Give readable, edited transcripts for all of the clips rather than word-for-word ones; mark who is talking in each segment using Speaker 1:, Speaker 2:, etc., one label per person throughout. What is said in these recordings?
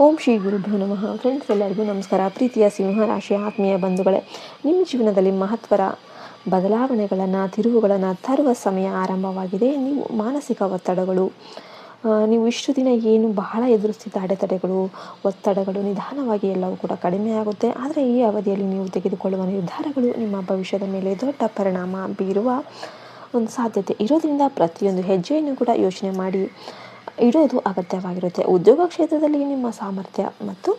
Speaker 1: ಓಂ ಶ್ರೀ ಗುರುಭ್ಯೋ ನಮಃ. ಫ್ರೆಂಡ್ಸ್, ಎಲ್ಲರಿಗೂ ನಮಸ್ಕಾರ. ಪ್ರೀತಿಯ ಸಿಂಹರಾಶಿಯ ಆತ್ಮೀಯ ಬಂಧುಗಳೇ, ನಿಮ್ಮ ಜೀವನದಲ್ಲಿ ಮಹತ್ವದ ಬದಲಾವಣೆಗಳನ್ನು, ತಿರುವುಗಳನ್ನು ತರುವ ಸಮಯ ಆರಂಭವಾಗಿದೆ. ನೀವು ಮಾನಸಿಕ ಒತ್ತಡಗಳು, ನೀವು ಇಷ್ಟು ದಿನ ಏನು ಬಹಳ ಎದುರಿಸಿದ ಅಡೆತಡೆಗಳು, ಒತ್ತಡಗಳು ನಿಧಾನವಾಗಿ ಎಲ್ಲವೂ ಕೂಡ ಕಡಿಮೆಯಾಗುತ್ತೆ. ಆದರೆ ಈ ಅವಧಿಯಲ್ಲಿ ನೀವು ತೆಗೆದುಕೊಳ್ಳುವ ನಿರ್ಧಾರಗಳು ನಿಮ್ಮ ಭವಿಷ್ಯದ ಮೇಲೆ ದೊಡ್ಡ ಪರಿಣಾಮ ಬೀರುವ ಒಂದು ಸಾಧ್ಯತೆ ಇರೋದ್ರಿಂದ ಪ್ರತಿಯೊಂದು ಹೆಜ್ಜೆಯನ್ನು ಕೂಡ ಯೋಚನೆ ಮಾಡಿ ಇಡೋದು ಅಗತ್ಯವಾಗಿರುತ್ತೆ. ಉದ್ಯೋಗ ಕ್ಷೇತ್ರದಲ್ಲಿ ನಿಮ್ಮ ಸಾಮರ್ಥ್ಯ ಮತ್ತು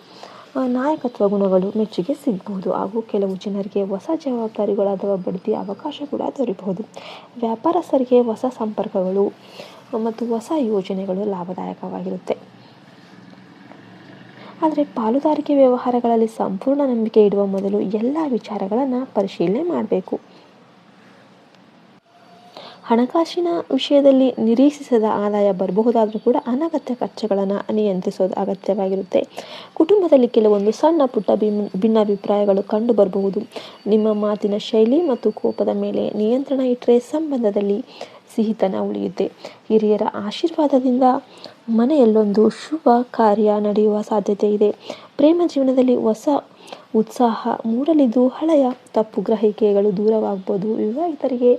Speaker 1: ನಾಯಕತ್ವ ಗುಣಗಳು ಮೆಚ್ಚುಗೆ ಸಿಗಬಹುದು. ಹಾಗೂ ಕೆಲವು ಜನರಿಗೆ ಹೊಸ ಜವಾಬ್ದಾರಿಗಳು ಅಥವಾ ಬಡ್ತಿ ಅವಕಾಶ ಕೂಡ ದೊರೆಯಬಹುದು. ವ್ಯಾಪಾರಸ್ಥರಿಗೆ ಹೊಸ ಸಂಪರ್ಕಗಳು ಮತ್ತು ಹೊಸ ಯೋಜನೆಗಳು ಲಾಭದಾಯಕವಾಗಿರುತ್ತೆ. ಆದರೆ ಪಾಲುದಾರಿಕೆ ವ್ಯವಹಾರಗಳಲ್ಲಿ ಸಂಪೂರ್ಣ ನಂಬಿಕೆ ಇಡುವ ಮೊದಲು ಎಲ್ಲ ವಿಚಾರಗಳನ್ನು ಪರಿಶೀಲನೆ ಮಾಡಬೇಕು. ಹಣಕಾಸಿನ ವಿಷಯದಲ್ಲಿ ನಿರೀಕ್ಷಿಸದ ಆದಾಯ ಬರಬಹುದಾದರೂ ಕೂಡ ಅನಗತ್ಯ ಖರ್ಚುಗಳನ್ನು ನಿಯಂತ್ರಿಸೋದು ಅಗತ್ಯವಾಗಿರುತ್ತೆ. ಕುಟುಂಬದಲ್ಲಿ ಕೆಲವೊಂದು ಸಣ್ಣ ಪುಟ್ಟ ಭಿನ್ನಾಭಿಪ್ರಾಯಗಳು ಕಂಡು ಬರಬಹುದು. ನಿಮ್ಮ ಮಾತಿನ ಶೈಲಿ ಮತ್ತು ಕೋಪದ ಮೇಲೆ ನಿಯಂತ್ರಣ ಇಟ್ಟರೆ ಸಂಬಂಧದಲ್ಲಿ ಸಿಹಿತನ ಉಳಿಯುತ್ತೆ. ಹಿರಿಯರ ಆಶೀರ್ವಾದದಿಂದ ಮನೆಯಲ್ಲೊಂದು ಶುಭ ಕಾರ್ಯ ನಡೆಯುವ ಸಾಧ್ಯತೆ ಇದೆ. ಪ್ರೇಮ ಜೀವನದಲ್ಲಿ ಹೊಸ ಉತ್ಸಾಹ ಮೂಡಲಿದ್ದು ಹಳೆಯ ತಪ್ಪು ಗ್ರಹಿಕೆಗಳು ದೂರವಾಗಬಹುದು. ವಿವಾಹಿತರಿಗೆ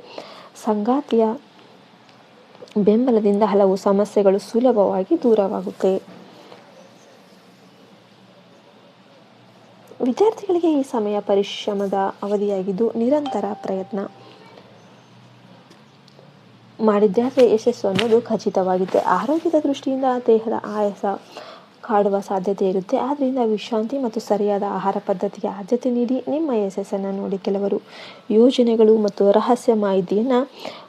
Speaker 1: ಸಂಗಾತಿಯ ಬೆಂಬಲದಿಂದ ಹಲವು ಸಮಸ್ಯೆಗಳು ಸುಲಭವಾಗಿ ದೂರವಾಗುತ್ತೆ. ವಿದ್ಯಾರ್ಥಿಗಳಿಗೆ ಈ ಸಮಯ ಪರಿಶ್ರಮದ ಅವಧಿಯಾಗಿದ್ದು ನಿರಂತರ ಪ್ರಯತ್ನ ಮಾಡಿದ್ದರೆ ಯಶಸ್ಸು ಅನ್ನೋದು ಖಚಿತವಾಗಿದೆ. ಆರೋಗ್ಯದ ದೃಷ್ಟಿಯಿಂದ ದೇಹದ ಆಯಾಸ ಕಾಡುವ ಸಾಧ್ಯತೆ ಇರುತ್ತೆ. ಆದ್ದರಿಂದ ವಿಶ್ರಾಂತಿ ಮತ್ತು ಸರಿಯಾದ ಆಹಾರ ಪದ್ಧತಿಗೆ ಆದ್ಯತೆ ನೀಡಿ ನಿಮ್ಮ ಯಶಸ್ಸನ್ನು ನೋಡಿ. ಕೆಲವರು ಯೋಜನೆಗಳು ಮತ್ತು ರಹಸ್ಯ ಮಾಹಿತಿಯನ್ನು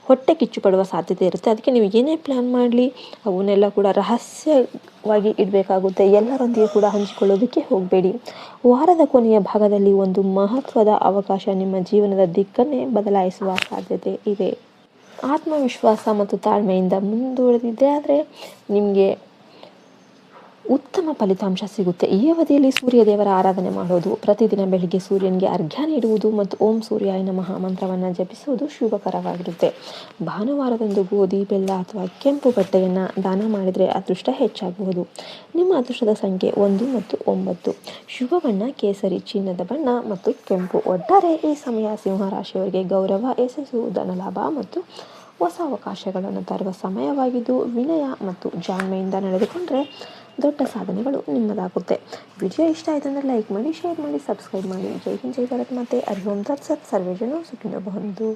Speaker 1: ಹೊಟ್ಟೆ ಕಿಚ್ಚು ಪಡುವ ಸಾಧ್ಯತೆ ಇರುತ್ತೆ. ಅದಕ್ಕೆ ನೀವು ಏನೇ ಪ್ಲ್ಯಾನ್ ಮಾಡಲಿ ಅವನ್ನೆಲ್ಲ ಕೂಡ ರಹಸ್ಯವಾಗಿ ಇಡಬೇಕಾಗುತ್ತೆ. ಎಲ್ಲರೊಂದಿಗೆ ಕೂಡ ಹಂಚಿಕೊಳ್ಳೋದಕ್ಕೆ ಹೋಗಬೇಡಿ. ವಾರದ ಕೊನೆಯ ಭಾಗದಲ್ಲಿ ಒಂದು ಮಹತ್ವದ ಅವಕಾಶ ನಿಮ್ಮ ಜೀವನದ ದಿಕ್ಕನ್ನೇ ಬದಲಾಯಿಸುವ ಸಾಧ್ಯತೆ ಇದೆ. ಆತ್ಮವಿಶ್ವಾಸ ಮತ್ತು ತಾಳ್ಮೆಯಿಂದ ಮುಂದುವರೆದಿದ್ದೆ ಆದರೆ ನಿಮಗೆ ಉತ್ತಮ ಫಲಿತಾಂಶ ಸಿಗುತ್ತೆ. ಈ ಅವಧಿಯಲ್ಲಿ ಸೂರ್ಯದೇವರ ಆರಾಧನೆ ಮಾಡೋದು, ಪ್ರತಿದಿನ ಬೆಳಿಗ್ಗೆ ಸೂರ್ಯನಿಗೆ ಅರ್ಘ್ಯ ನೀಡುವುದು ಮತ್ತು ಓಂ ಸೂರ್ಯಾಯ ನಮಃ ಮಂತ್ರವನ್ನು ಜಪಿಸುವುದು ಶುಭಕರವಾಗಿರುತ್ತೆ. ಭಾನುವಾರದಂದು ಗೋಧಿ, ಬೆಲ್ಲ ಅಥವಾ ಕೆಂಪು ಬಟ್ಟೆಯನ್ನು ದಾನ ಮಾಡಿದರೆ ಅದೃಷ್ಟ ಹೆಚ್ಚಾಗಬಹುದು. ನಿಮ್ಮ ಅದೃಷ್ಟದ ಸಂಖ್ಯೆ 1 ಮತ್ತು 9. ಶುಭ ಬಣ್ಣ ಕೇಸರಿ, ಚಿನ್ನದ ಬಣ್ಣ ಮತ್ತು ಕೆಂಪು. ಒಟ್ಟಾರೆ ಈ ಸಮಯ ಸಿಂಹರಾಶಿಯವರಿಗೆ ಗೌರವ, ಯಶಸ್ಸು, ಧನಲಾಭ ಮತ್ತು ಹೊಸ ಅವಕಾಶಗಳನ್ನು ತರುವ ಸಮಯವಾಗಿದ್ದು ವಿನಯ ಮತ್ತು ಜಾಣ್ಮೆಯಿಂದ ನಡೆದುಕೊಂಡರೆ ದೊಡ್ಡ ಸಾಧನೆಗಳು ನಿಮ್ಮದಾಗುತ್ತೆ. ವಿಡಿಯೋ ಇಷ್ಟ ಆಯಿತು ಅಂದರೆ ಲೈಕ್ ಮಾಡಿ, ಶೇರ್ ಮಾಡಿ, ಸಬ್ಸ್ಕ್ರೈಬ್ ಮಾಡಿ. ಜೈ ಹಿಂದ್, ಜೈ ಭಾರತ್ ಮಾತೆ. ಹರಿ ಓಂ ತತ್ಸತ್. ಸರ್ವೇ ಜನ ಸುಖಿನೋ ಭವಂತು.